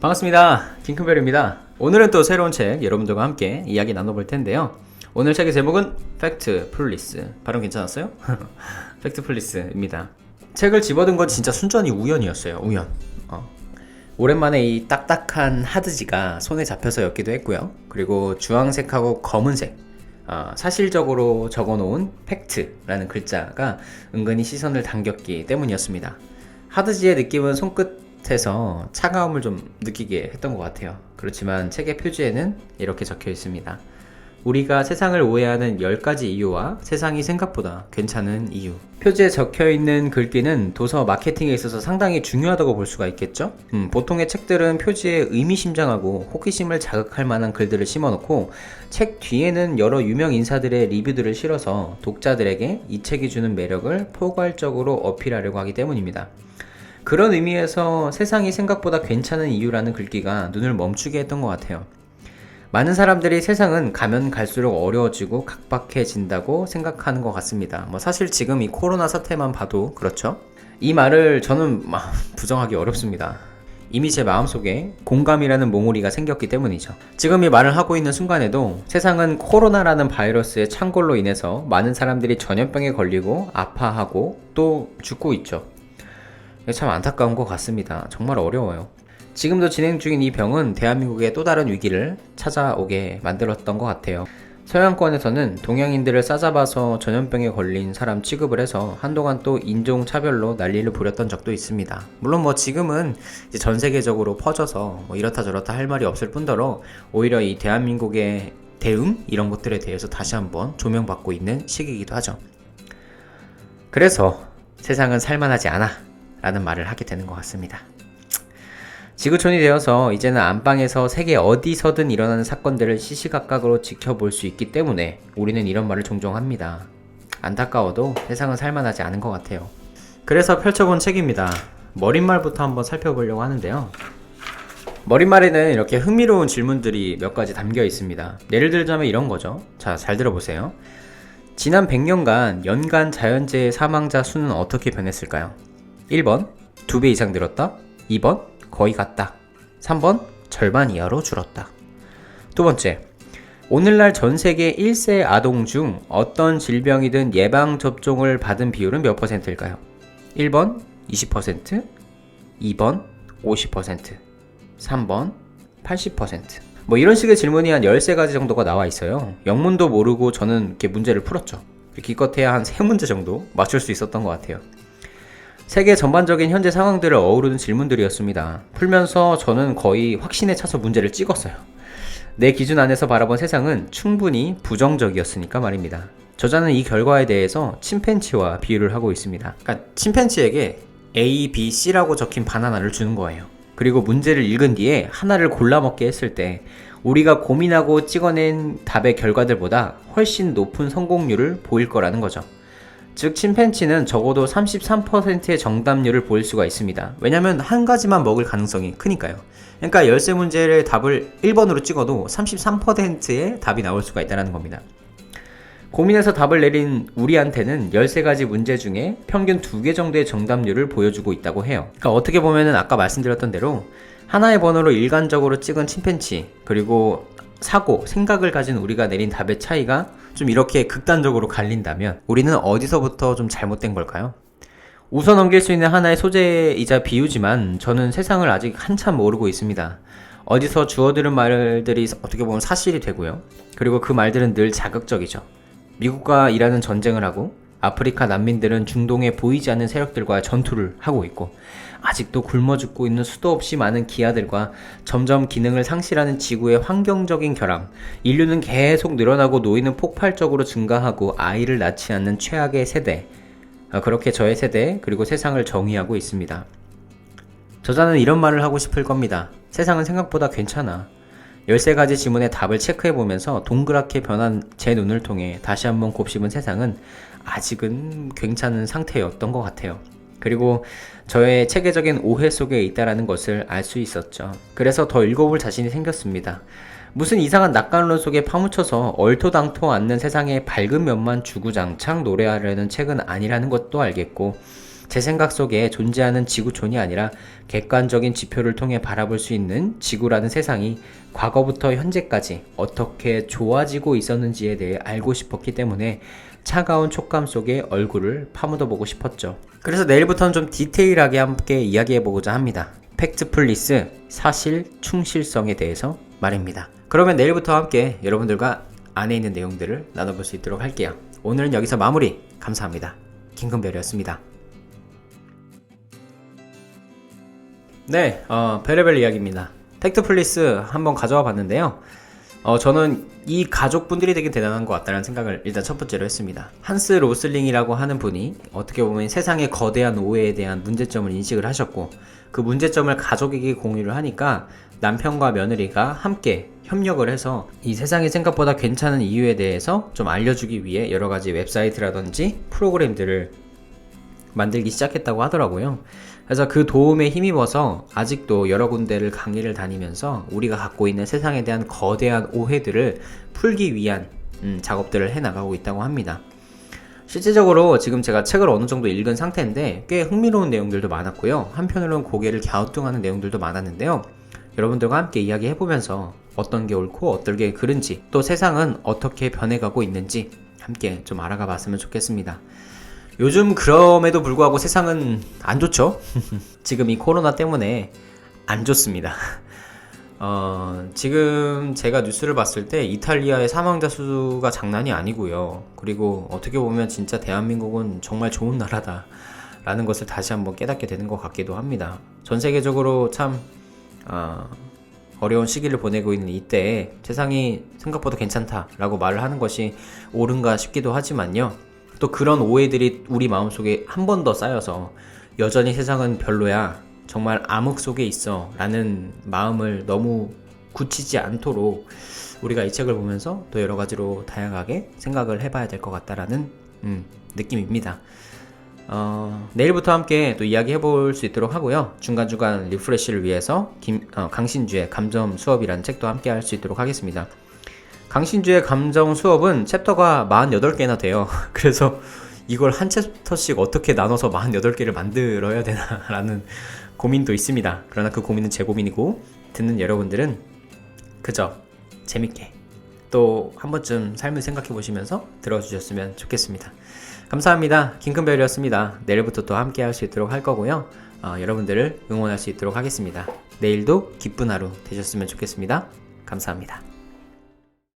반갑습니다. 킹크벨입니다. 오늘은 또 새로운 책 여러분들과 함께 이야기 나눠볼 텐데요. 오늘 책의 제목은 팩트 플리스. 발음 괜찮았어요? 팩트 플리스입니다. 책을 집어든 건 진짜 순전히 우연이었어요. 우연. 오랜만에 이 딱딱한 하드지가 손에 잡혀서였기도 했고요. 그리고 주황색하고 검은색, 사실적으로 적어놓은 팩트라는 글자가 은근히 시선을 당겼기 때문이었습니다. 하드지의 느낌은 손끝에서 차가움을 좀 느끼게 했던 것 같아요. 그렇지만 책의 표지에는 이렇게 적혀 있습니다. 우리가 세상을 오해하는 10가지 이유와 세상이 생각보다 괜찮은 이유. 표지에 적혀있는 글귀는 도서 마케팅에 있어서 상당히 중요하다고 볼 수가 있겠죠? 보통의 책들은 표지에 의미심장하고 호기심을 자극할 만한 글들을 심어놓고 책 뒤에는 여러 유명 인사들의 리뷰들을 실어서 독자들에게 이 책이 주는 매력을 포괄적으로 어필하려고 하기 때문입니다. 그런 의미에서 세상이 생각보다 괜찮은 이유라는 글귀가 눈을 멈추게 했던 것 같아요. 많은 사람들이 세상은 가면 갈수록 어려워지고 각박해진다고 생각하는 것 같습니다. 사실 지금 이 코로나 사태만 봐도 그렇죠? 이 말을 저는 부정하기 어렵습니다. 이미 제 마음속에 공감이라는 몽우리가 생겼기 때문이죠. 지금 이 말을 하고 있는 순간에도 세상은 코로나라는 바이러스의 창궐로 인해서 많은 사람들이 전염병에 걸리고 아파하고 또 죽고 있죠. 참 안타까운 것 같습니다. 정말 어려워요. 지금도 진행 중인 이 병은 대한민국의 또 다른 위기를 찾아오게 만들었던 것 같아요. 서양권에서는 동양인들을 싸잡아서 전염병에 걸린 사람 취급을 해서 한동안 또 인종차별로 난리를 부렸던 적도 있습니다. 물론 지금은 이제 전 세계적으로 퍼져서 이렇다 저렇다 할 말이 없을 뿐더러 오히려 이 대한민국의 대응? 이런 것들에 대해서 다시 한번 조명받고 있는 시기이기도 하죠. 그래서 세상은 살만하지 않아 라는 말을 하게 되는 것 같습니다. 지구촌이 되어서 이제는 안방에서 세계 어디서든 일어나는 사건들을 시시각각으로 지켜볼 수 있기 때문에 우리는 이런 말을 종종 합니다. 안타까워도 세상은 살만하지 않은 것 같아요. 그래서 펼쳐본 책입니다. 머릿말부터 한번 살펴보려고 하는데요. 머릿말에는 이렇게 흥미로운 질문들이 몇 가지 담겨 있습니다. 예를 들자면 이런 거죠. 자, 잘 들어보세요. 지난 100년간 연간 자연재해 사망자 수는 어떻게 변했을까요? 1번 2배 이상 늘었다. 2번 거의 같다. 3번 절반 이하로 줄었다. 두 번째, 오늘날 전 세계 1세 아동 중 어떤 질병이든 예방접종을 받은 비율은 몇 퍼센트일까요? 1번 20%, 2번 50%, 3번 80%. 이런 식의 질문이 한 13가지 정도가 나와 있어요. 영문도 모르고 저는 이렇게 문제를 풀었죠. 기껏해야 한 3문제 정도 맞출 수 있었던 것 같아요. 세계 전반적인 현재 상황들을 어우르는 질문들이었습니다. 풀면서 저는 거의 확신에 차서 문제를 찍었어요. 내 기준 안에서 바라본 세상은 충분히 부정적이었으니까 말입니다. 저자는 이 결과에 대해서 침팬지와 비유를 하고 있습니다. 그러니까 침팬지에게 A, B, C라고 적힌 바나나를 주는 거예요. 그리고 문제를 읽은 뒤에 하나를 골라 먹게 했을 때 우리가 고민하고 찍어낸 답의 결과들보다 훨씬 높은 성공률을 보일 거라는 거죠. 즉 침팬지는 적어도 33%의 정답률을 보일 수가 있습니다. 왜냐면 한 가지만 먹을 가능성이 크니까요. 그러니까 13문제의 답을 1번으로 찍어도 33%의 답이 나올 수가 있다는 겁니다. 고민해서 답을 내린 우리한테는 13가지 문제 중에 평균 2개 정도의 정답률을 보여주고 있다고 해요. 그러니까 어떻게 보면은 아까 말씀드렸던 대로 하나의 번호로 일관적으로 찍은 침팬지, 그리고 생각을 가진 우리가 내린 답의 차이가 좀 이렇게 극단적으로 갈린다면 우리는 어디서부터 좀 잘못된 걸까요? 웃어 넘길 수 있는 하나의 소재이자 비유지만 저는 세상을 아직 한참 모르고 있습니다. 어디서 주워들은 말들이 어떻게 보면 사실이 되고요. 그리고 그 말들은 늘 자극적이죠. 미국과 이라는 전쟁을 하고 아프리카 난민들은 중동에 보이지 않는 세력들과 전투를 하고 있고 아직도 굶어 죽고 있는 수도 없이 많은 기아들과 점점 기능을 상실하는 지구의 환경적인 결함, 인류는 계속 늘어나고 노인은 폭발적으로 증가하고 아이를 낳지 않는 최악의 세대, 그렇게 저의 세대 그리고 세상을 정의하고 있습니다. 저자는 이런 말을 하고 싶을 겁니다. 세상은 생각보다 괜찮아. 13가지 지문의 답을 체크해보면서 동그랗게 변한 제 눈을 통해 다시 한번 곱씹은 세상은 아직은 괜찮은 상태였던 것 같아요. 그리고 저의 체계적인 오해 속에 있다는 것을 알 수 있었죠. 그래서 더 읽어볼 자신이 생겼습니다. 무슨 이상한 낙관론 속에 파묻혀서 얼토당토 않는 세상의 밝은 면만 주구장창 노래하려는 책은 아니라는 것도 알겠고 제 생각 속에 존재하는 지구촌이 아니라 객관적인 지표를 통해 바라볼 수 있는 지구라는 세상이 과거부터 현재까지 어떻게 좋아지고 있었는지에 대해 알고 싶었기 때문에 차가운 촉감 속에 얼굴을 파묻어 보고 싶었죠. 그래서 내일부터는 좀 디테일하게 함께 이야기해보고자 합니다. 팩트 플리스, 사실 충실성에 대해서 말입니다. 그러면 내일부터 함께 여러분들과 안에 있는 내용들을 나눠볼 수 있도록 할게요. 오늘은 여기서 마무리. 감사합니다. 김금별이었습니다. 네, 별의별 이야기입니다. 팩트 플리스 한번 가져와 봤는데요. 저는 이 가족분들이 되게 대단한 것 같다는 생각을 일단 첫 번째로 했습니다. 한스 로슬링이라고 하는 분이 어떻게 보면 세상의 거대한 오해에 대한 문제점을 인식을 하셨고, 그 문제점을 가족에게 공유를 하니까 남편과 며느리가 함께 협력을 해서 이 세상이 생각보다 괜찮은 이유에 대해서 좀 알려주기 위해 여러 가지 웹사이트라든지 프로그램들을 만들기 시작했다고 하더라고요. 그래서 그 도움에 힘입어서 아직도 여러 군데를 강의를 다니면서 우리가 갖고 있는 세상에 대한 거대한 오해들을 풀기 위한 작업들을 해나가고 있다고 합니다. 실제적으로 지금 제가 책을 어느 정도 읽은 상태인데 꽤 흥미로운 내용들도 많았고요. 한편으로는 고개를 갸우뚱하는 내용들도 많았는데요. 여러분들과 함께 이야기해보면서 어떤 게 옳고 어떤 게 그른지, 또 세상은 어떻게 변해가고 있는지 함께 좀 알아가 봤으면 좋겠습니다. 요즘 그럼에도 불구하고 세상은 안 좋죠? 지금 이 코로나 때문에 안 좋습니다. 지금 제가 뉴스를 봤을 때 이탈리아의 사망자 수가 장난이 아니고요. 그리고 어떻게 보면 진짜 대한민국은 정말 좋은 나라다 라는 것을 다시 한번 깨닫게 되는 것 같기도 합니다. 전 세계적으로 참 어려운 시기를 보내고 있는 이때에 세상이 생각보다 괜찮다라고 말을 하는 것이 옳은가 싶기도 하지만요. 또 그런 오해들이 우리 마음속에 한 번 더 쌓여서 여전히 세상은 별로야, 정말 암흑 속에 있어 라는 마음을 너무 굳히지 않도록 우리가 이 책을 보면서 또 여러 가지로 다양하게 생각을 해봐야 될 것 같다라는 느낌입니다. 내일부터 함께 또 이야기 해볼 수 있도록 하고요. 중간중간 리프레시를 위해서 강신주의 감정 수업이라는 책도 함께 할 수 있도록 하겠습니다. 강신주의 감정 수업은 챕터가 48개나 돼요. 그래서 이걸 한 챕터씩 어떻게 나눠서 48개를 만들어야 되나 라는 고민도 있습니다. 그러나 그 고민은 제 고민이고, 듣는 여러분들은 그저 재밌게 또 한 번쯤 삶을 생각해 보시면서 들어주셨으면 좋겠습니다. 감사합니다. 김큰별이었습니다. 내일부터 또 함께 할 수 있도록 할 거고요. 여러분들을 응원할 수 있도록 하겠습니다. 내일도 기쁜 하루 되셨으면 좋겠습니다. 감사합니다.